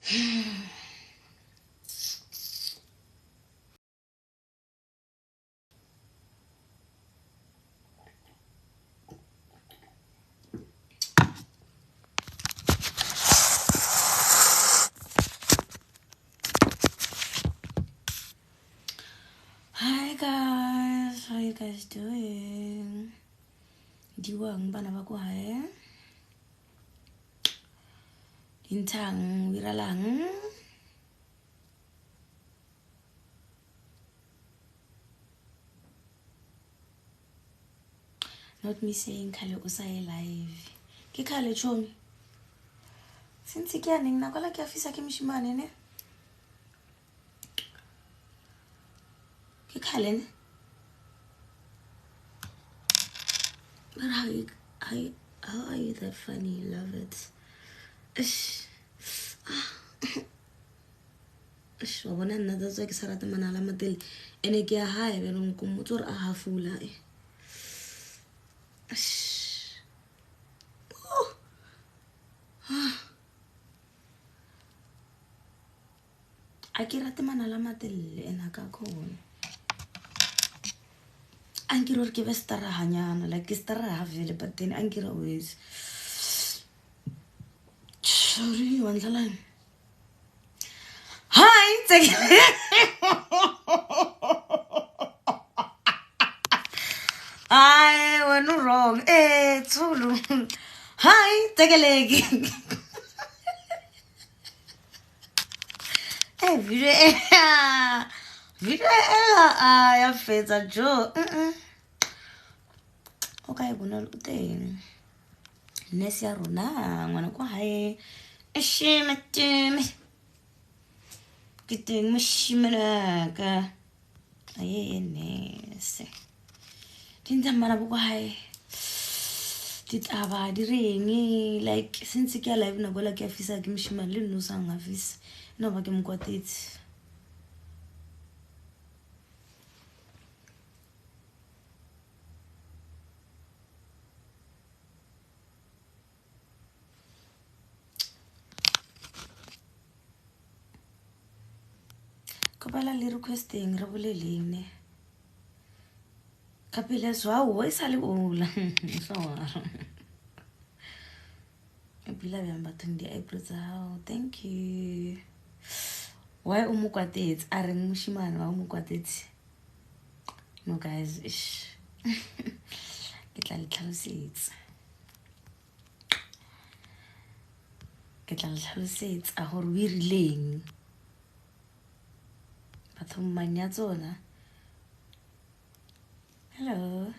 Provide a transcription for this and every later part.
Hi guys, how you guys doing? Diwang bana ba ko hae? Intang wiralang. Not me saying kale usay live. Ke kale chomi. Since kyaning nakola ke afisa ke mishimane ne. Ke kale ne. But how are you that funny? Love it. Ish. Ish, wabona nna that's why ke sarata manala matel. Ene ke a hae berong kumutsor a hafula e. Ish. Oh. A ke rate manala matelle ena ka khone. Ankiro ke be starahanyana like ke staraha vele but then ankiro always. Sorry, one line. Hi, take I went wrong. Tulu. Hi, take a leg. Video ya fetsa jo. Okay, bona luteng. Nesia rona ngwana kwa hae. Eshimeteme. Kiteng mshimela ka. Aye nese. Tinta mara kwa hae. Ditaba di reng like since ke live na bola ke afisa ke mshimela le no sanga afisa. No ba ke mkwatetse. Kopala le requesting re boleleng ne. Kapela zwa o isale ola. So. Pila bamba tundi April how. Thank you. Why umukwatetse? Are mushimane wa umukwatetse? No guys, ish. Ke tla le tlhalosetsa. Ke tla le tlhalosetsa gore o irileng. Batho mmanya tsona. Hello.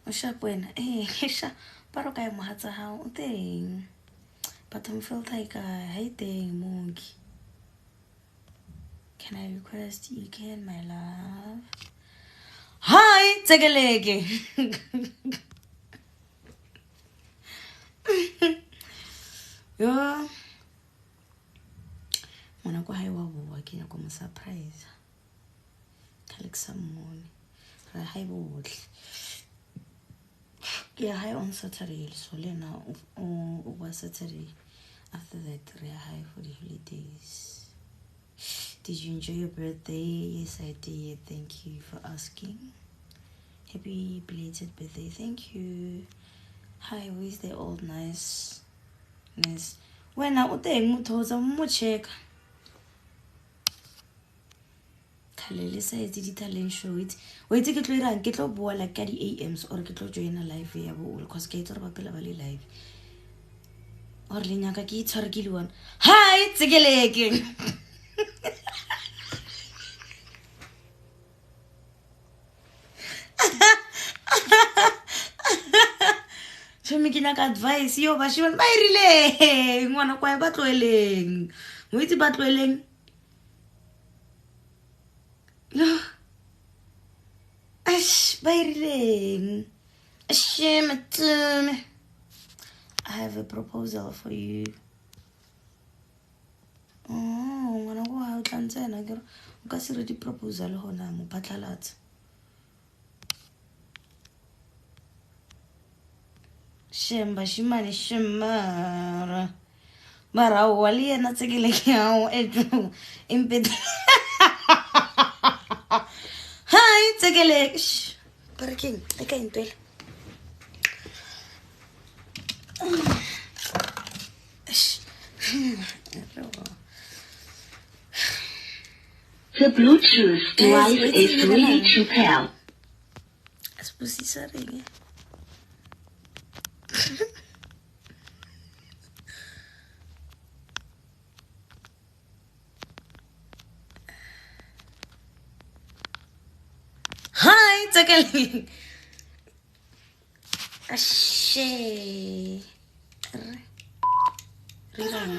Osha buena. Sha. Paro kae mohatsa hao o teng. Batho mfilter e kae ha teng monki. Can I request you can, my love? Hi, take a leg. Yo. Mwana kwa hai wa bua ke nyako mo surprise. Kalek samone. Ra hai botle. Yeah, hi on Saturday. So Lena over Saturday. After that, we are high for the holidays. Did you enjoy your birthday? Yes, I did. Thank you for asking. Happy belated birthday. Thank you. Hi, where's the old nice? When I would take mutoza muchek. Kalele says the talent show it. Wait take it later and get up boy like Caddy AMs or get up join a live here because get or bakala live. Or linyaka ki tsarkiluan. Hi, it's a leg. So me kina ka advice yo ba shibon ba irile ngwana kwa ba tloeleng mo itse ba tloeleng yo ash ba irile shame. I have a proposal for you. Oh ngwana kwa o tlantsena ke o ka se re di proposal hona mo patlalatsa Shemba shimane shemara. Mara wali yena tsekele yao ejo impede. Hi tsekele. Parking. Eka intwel. The Bluetooth device is ready to pair. Aspusi saring. Hi, tsekele. Ashe. Rirang.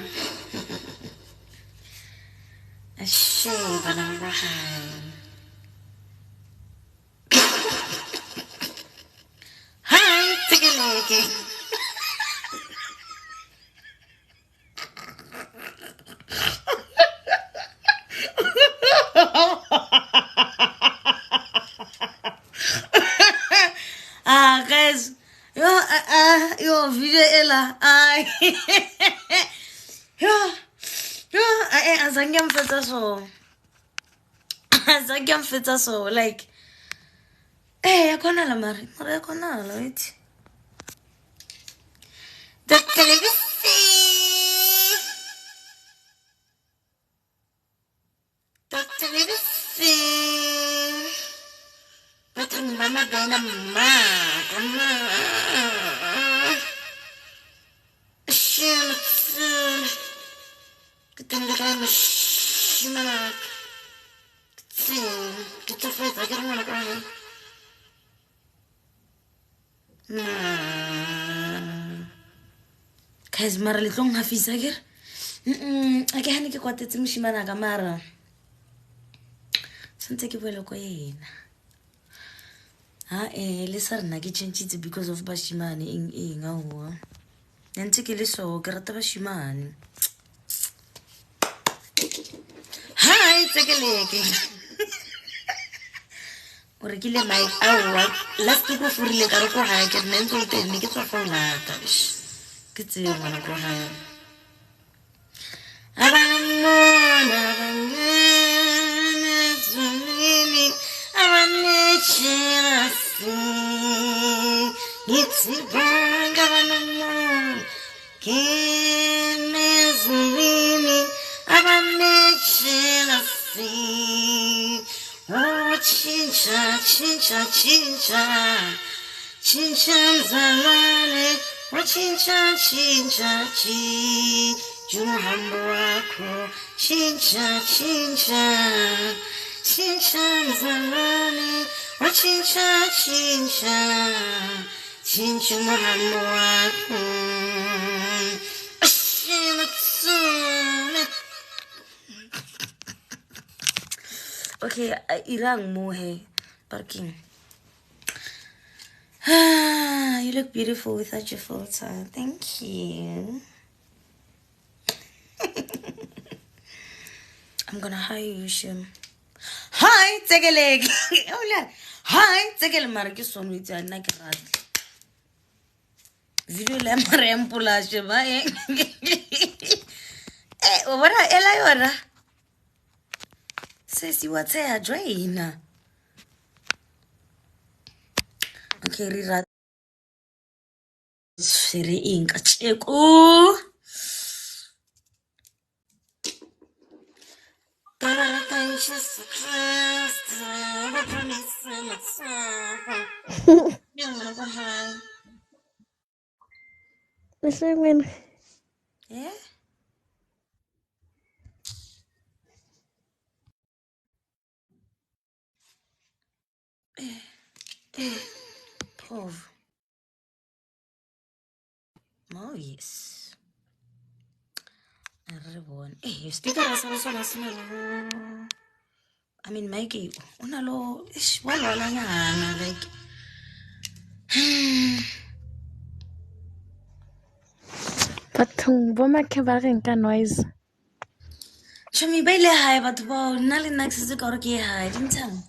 Ashe, banang-banang. Hi, tsekele. Guys, yo video ela azange mfetsa so like yakona la mara yakona la wait the television but mama bena mama guys mara le tlong hafisa kere ake hane ke kwatetse moshimana ka mara santse ke boele ko yena le sa rena ke changitse because of bashimane eng aowa ntse ke le so ke rata bashimane hi tsekeleke o rekile mic aowa last week o furile ka re ko gae ke nna ntse o tenne ke tswa fa o lata ke tseo ngwana ko gae abamona abangene zunini abanechirasi ngitsibanga abanomona kene zunini abanechirasi oh chincha chincha chincha chincha mzalwane oh chincha chincha chi jumuhambo wako chincha chincha chincha mzalwane oh chincha chincha chincha muhambo wako ashina tsune. Okay, irang mo he parking. You look beautiful without your filter. Thank you. I'm gonna hire you, Shim. Hi, take a leg. Oh, yeah. Hi, take a market son with your neck rat. Video lemon pulashe by. Eh, what a Ella? Says you what's a drain. Okay, rat. Very ink. Check. Oh. Yeah? Pauvre. Oh, yes. Everyone. You speak as I mean, Mikey, unalo ish wala like. Bathong bo make ba reng ka noise. Chumi baile hai batho ba nna le nna se ka re ke hai dintshang.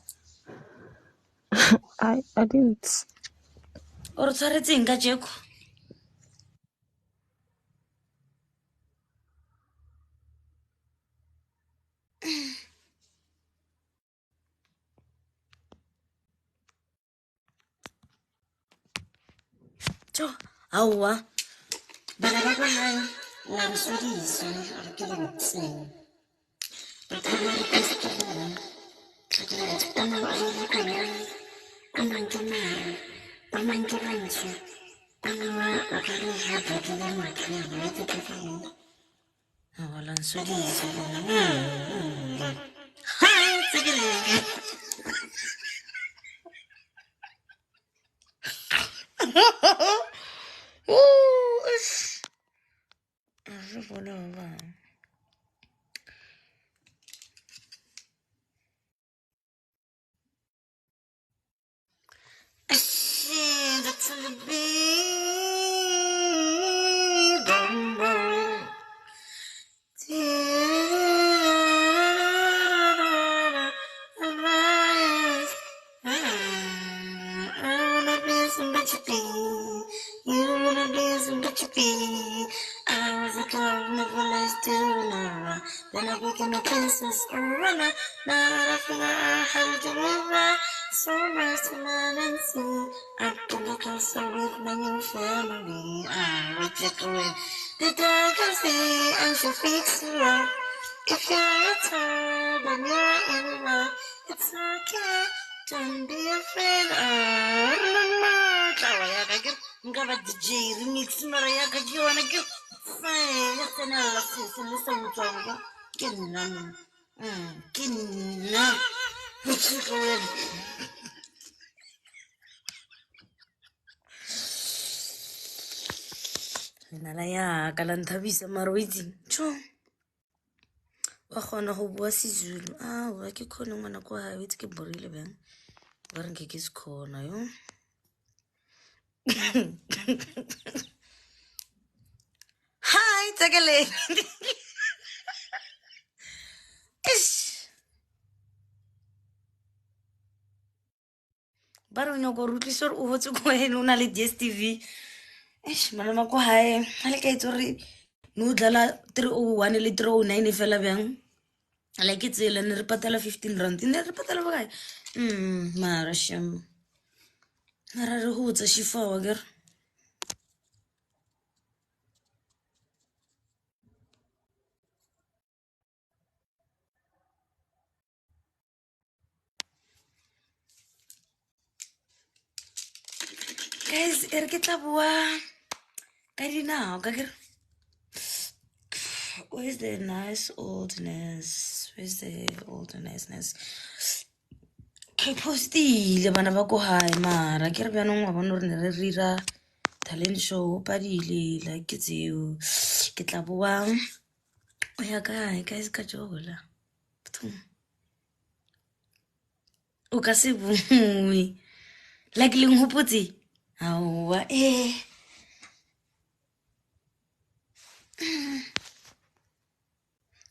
I didn't. O re tshwaretseng ka jeko. Cho, aowa. Bana ba go hae la re sodiso re ke le tseng. Ba thaba re ka se ke bona. Ana ba re ka ya. Ana ke na. Ana ke rantsho. Ana ba ka re ha ba ke le matla ba ke ke fa. Wala sodiso. Hai, tsegele. Ooh, re bona ba. That's a big number. I was a girl, never less to know. Then I became a princess, a runner. Now I feel I have to river. So much to learn and see. I can look closer with my new family. I will check away the dark and see, and she'll fix it up. If you're tired and you're in love, it's okay. Don't be afraid. Ngaba DJ remix Mariah kajiwa na kyo. Fine, listen all of this and listen to it. Kinna. Kinna. Nala ya kalanthabisa marwitsi. Cho. Wa khona go bua seZulu. Wa ke khone ngwana kwa ha witse ke borile bang. Ba re nke ke se khona yo. Hi, Tagale. Ish. Baro nyoko rutlisor o hotse go ene una le DStv. Ish, malama ko hae. Hale ka itse no dlala 301 le 309 fela bjang. Like it's le ne re patala 15 rand. Ne re patala bokae? Mara sham. Mara re hotse shifa wa ger. Guys, er ke tla bua ka dinao ka ger. Where's the nice oldness? Where's the old niceness? Ke postile bana ba ko hae mara ke re bjanong wa bona re ne re rira talent show padile like ke tseo ke tla bua o ya kae guys ka jola o ka se bue like leng hopotse aowa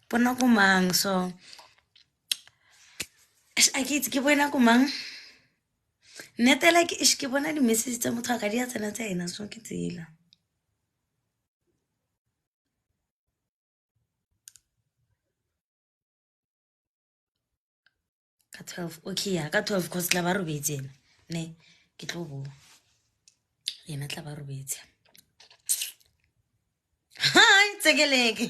bona ko mang so a ke itse ke bona ko mang nete like ish ke bona di-message tsa motho a ka di a tsena tsa ena so ke tsela ka 12 okay ya ka 12 cause tla ba robetse ena ne ke tlo bua yena tla ba robetse hi tsekeleke